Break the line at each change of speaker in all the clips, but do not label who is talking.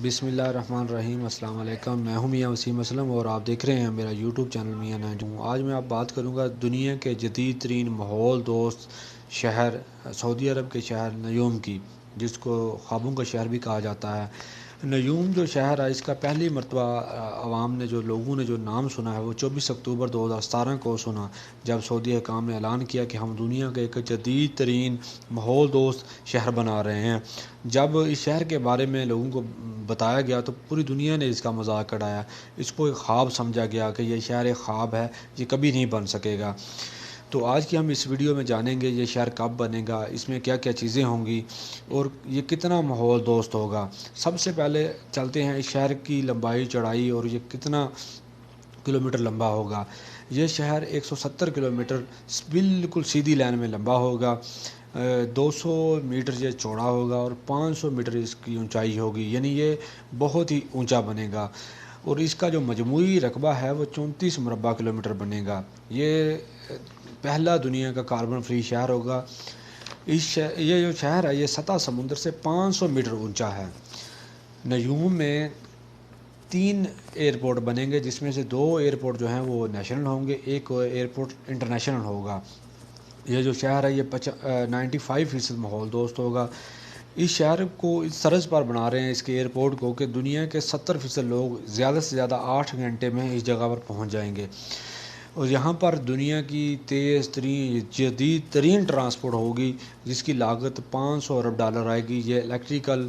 بسم اللہ الرحمن الرحیم۔ السلام علیکم، میں ہوں میاں وسیم اسلم اور آپ دیکھ رہے ہیں میرا یوٹیوب چینل میاں 92۔ آج میں آپ بات کروں گا دنیا کے جدید ترین ماحول دوست شہر سعودی عرب کے شہر نیوم کی، جس کو خوابوں کا شہر بھی کہا جاتا ہے۔ نیوم جو شہر ہے، اس کا پہلی مرتبہ عوام نے لوگوں نے نام سنا ہے وہ 24 اکتوبر 2017 کو سنا، جب سعودی حکام نے اعلان کیا کہ ہم دنیا کے ایک جدید ترین ماحول دوست شہر بنا رہے ہیں۔ جب اس شہر کے بارے میں لوگوں کو بتایا گیا تو پوری دنیا نے اس کا مذاق اڑایا۔ اس کو ایک خواب سمجھا گیا کہ یہ شہر ایک خواب ہے، یہ کبھی نہیں بن سکے گا۔ تو آج کی ہم اس ویڈیو میں جانیں گے یہ شہر کب بنے گا، اس میں کیا کیا چیزیں ہوں گی اور یہ کتنا ماحول دوست ہوگا۔ سب سے پہلے چلتے ہیں اس شہر کی لمبائی چوڑائی اور یہ کتنا کلومیٹر لمبا ہوگا۔ یہ شہر 170 کلومیٹر بالکل سیدھی لائن میں لمبا ہوگا، 200 میٹر یہ چوڑا ہوگا اور 500 میٹر اس کی اونچائی ہوگی، یعنی یہ بہت ہی اونچا بنے گا۔ اور اس کا جو مجموعی رقبہ ہے وہ 34 مربع کلومیٹر بنے گا۔ یہ پہلا دنیا کا کاربن فری شہر ہوگا۔ یہ جو شہر ہے یہ سطح سمندر سے 500 میٹر اونچا ہے۔ نیوم میں 3 ایئرپورٹ بنیں گے، جس میں سے 2 ایئرپورٹ جو ہیں وہ نیشنل ہوں گے، ایک ایئرپورٹ انٹرنیشنل ہوگا۔ یہ جو شہر ہے یہ 95% ماحول دوست ہوگا۔ اس شہر کو اس طرز پر بنا رہے ہیں اس کے ایئرپورٹ کو کہ دنیا کے 70% لوگ زیادہ سے زیادہ 8 گھنٹے میں اس جگہ پر پہنچ جائیں گے۔ اور یہاں پر دنیا کی تیز ترین جدید ترین ٹرانسپورٹ ہوگی، جس کی لاگت $500 ارب آئے گی۔ یہ الیکٹریکل،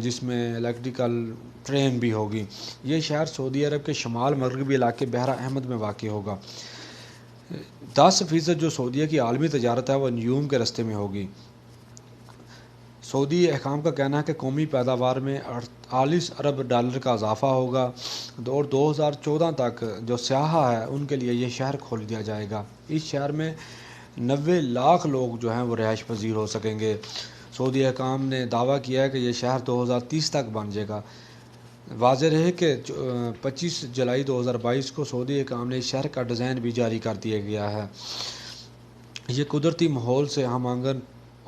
جس میں الیکٹریکل ٹرین بھی ہوگی۔ یہ شہر سعودی عرب کے شمال مغربی علاقے بحیرہ احمد میں واقع ہوگا۔ 10% جو سعودیہ کی عالمی تجارت ہے وہ نیوم کے راستے میں ہوگی۔ سعودی حکام کا کہنا ہے کہ قومی پیداوار میں $48 ارب کا اضافہ ہوگا اور 2014 تک جو سیاح ہے ان کے لیے یہ شہر کھول دیا جائے گا۔ اس شہر میں 90 لاکھ لوگ جو ہیں وہ رہائش پذیر ہو سکیں گے۔ سعودی حکام نے دعویٰ کیا ہے کہ یہ شہر 2030 تک بن جائے گا۔ واضح رہے کہ 25 جولائی 2022 کو سعودی حکام نے اس شہر کا ڈیزائن بھی جاری کر دیا گیا ہے۔ یہ قدرتی ماحول سے ہم آہنگ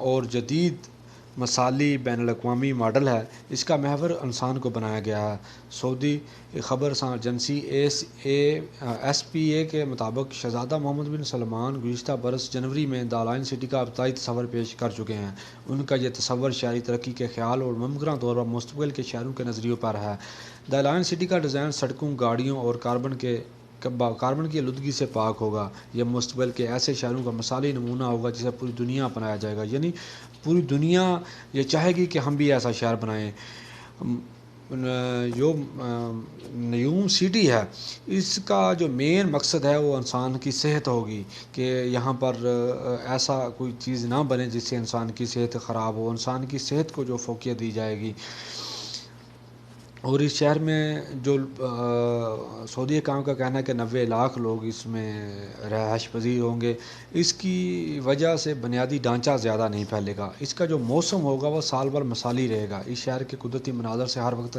اور جدید مثالی بین الاقوامی ماڈل ہے۔ اس کا محور انسان کو بنایا گیا ہے۔ سعودی خبر رساں ایجنسی SPA کے مطابق شہزادہ محمد بن سلمان گزشتہ برس جنوری میں دی لائن سٹی کا ابتدائی تصور پیش کر چکے ہیں۔ ان کا یہ تصور شہری ترقی کے خیال اور ممکنہ طور پر مستقبل کے شہروں کے نظریوں پر ہے۔ دی لائن سٹی کا ڈیزائن سڑکوں، گاڑیوں اور کاربن کی آلودگی سے پاک ہوگا۔ یہ مستقبل کے ایسے شہروں کا مثالی نمونہ ہوگا جسے پوری دنیا اپنایا جائے گا، یعنی پوری دنیا یہ چاہے گی کہ ہم بھی ایسا شہر بنائیں۔ جو نیوم سٹی ہے اس کا جو مین مقصد ہے وہ انسان کی صحت ہوگی، کہ یہاں پر ایسا کوئی چیز نہ بنے جس سے انسان کی صحت خراب ہو۔ انسان کی صحت کو جو فوقیت دی جائے گی۔ اور اس شہر میں جو سعودی حکام کا کہنا ہے کہ 90 لاکھ لوگ اس میں رہائش پذیر ہوں گے۔ اس کی وجہ سے بنیادی ڈھانچہ زیادہ نہیں پھیلے گا۔ اس کا جو موسم ہوگا وہ سال بھر مثالی رہے گا۔ اس شہر کے قدرتی مناظر سے ہر وقت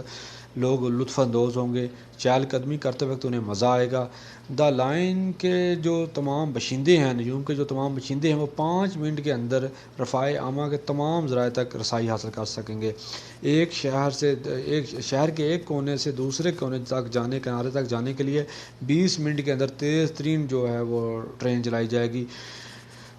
لوگ لطف اندوز ہوں گے۔ چہل قدمی کرتے وقت انہیں مزہ آئے گا۔ دی لائن کے جو تمام باشندے ہیں، نیوم کے جو تمام باشندے ہیں، وہ 5 منٹ کے اندر رفاہ عامہ کے تمام ذرائع تک رسائی حاصل کر سکیں گے۔ ایک شہر کے ایک کونے سے دوسرے کونے تک کنارے تک جانے کے لیے 20 منٹ کے اندر تیز ترین جو ہے وہ ٹرین چلائی جائے گی۔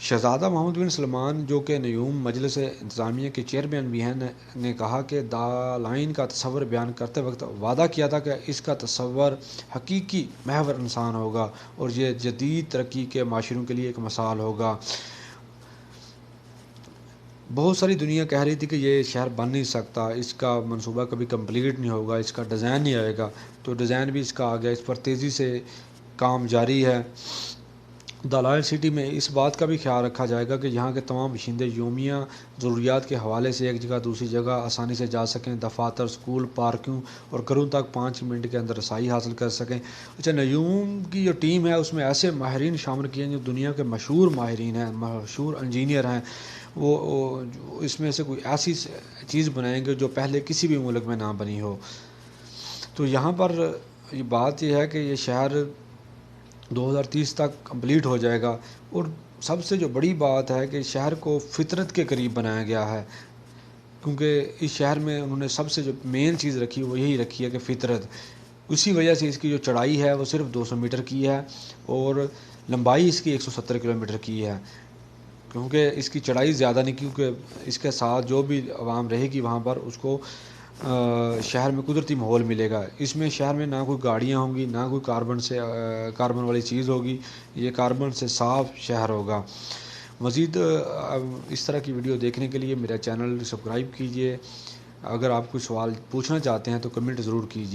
شہزادہ محمد بن سلمان جو کہ نیوم مجلس انتظامیہ کے چیئرمین بھی ہیں، نے کہا کہ دی لائن کا تصور بیان کرتے وقت وعدہ کیا تھا کہ اس کا تصور حقیقی محور انسان ہوگا اور یہ جدید ترقی کے معاشروں کے لیے ایک مثال ہوگا۔ بہت ساری دنیا کہہ رہی تھی کہ یہ شہر بن نہیں سکتا، اس کا منصوبہ کبھی کمپلیٹ نہیں ہوگا، اس کا ڈیزائن نہیں آئے گا۔ تو ڈیزائن بھی اس کا آ گیا، اس پر تیزی سے کام جاری ہے۔ دی لائن سٹی میں اس بات کا بھی خیال رکھا جائے گا کہ یہاں کے تمام باشندے یومیہ ضروریات کے حوالے سے ایک جگہ دوسری جگہ آسانی سے جا سکیں، دفاتر، اسکول، پارکوں اور گھروں تک 5 منٹ کے اندر رسائی حاصل کر سکیں۔ اچھا، نیوم کی جو ٹیم ہے اس میں ایسے ماہرین شامل کیے ہیں جو دنیا کے مشہور ماہرین ہیں، مشہور انجینئر ہیں۔ وہ اس میں سے کوئی ایسی چیز بنائیں گے جو پہلے کسی بھی ملک میں نہ بنی ہو۔ تو یہاں پر یہ بات یہ ہے کہ یہ شہر 2030 تک کمپلیٹ ہو جائے گا۔ اور سب سے جو بڑی بات ہے کہ شہر کو فطرت کے قریب بنایا گیا ہے۔ کیونکہ اس شہر میں انہوں نے سب سے جو مین چیز رکھی وہ یہی رکھی ہے کہ فطرت. اسی وجہ سے اس کی جو چڑھائی ہے وہ صرف 200 میٹر کی ہے اور لمبائی اس کی 170 کلومیٹر کی ہے. کیونکہ اس کی چڑھائی زیادہ نہیں، کیونکہ اس کے ساتھ جو بھی عوام رہے گی وہاں پر اس کو شہر میں قدرتی ماحول ملے گا. اس میں شہر میں نہ کوئی گاڑیاں ہوں گی، نہ کوئی کاربن والی چیز ہوگی. یہ کاربن سے صاف شہر ہوگا. مزید اس طرح کی ویڈیو دیکھنے کے لیے میرا چینل سبسکرائب کیجیے. اگر آپ کوئی سوال پوچھنا چاہتے ہیں تو کمنٹ ضرور کیجیے.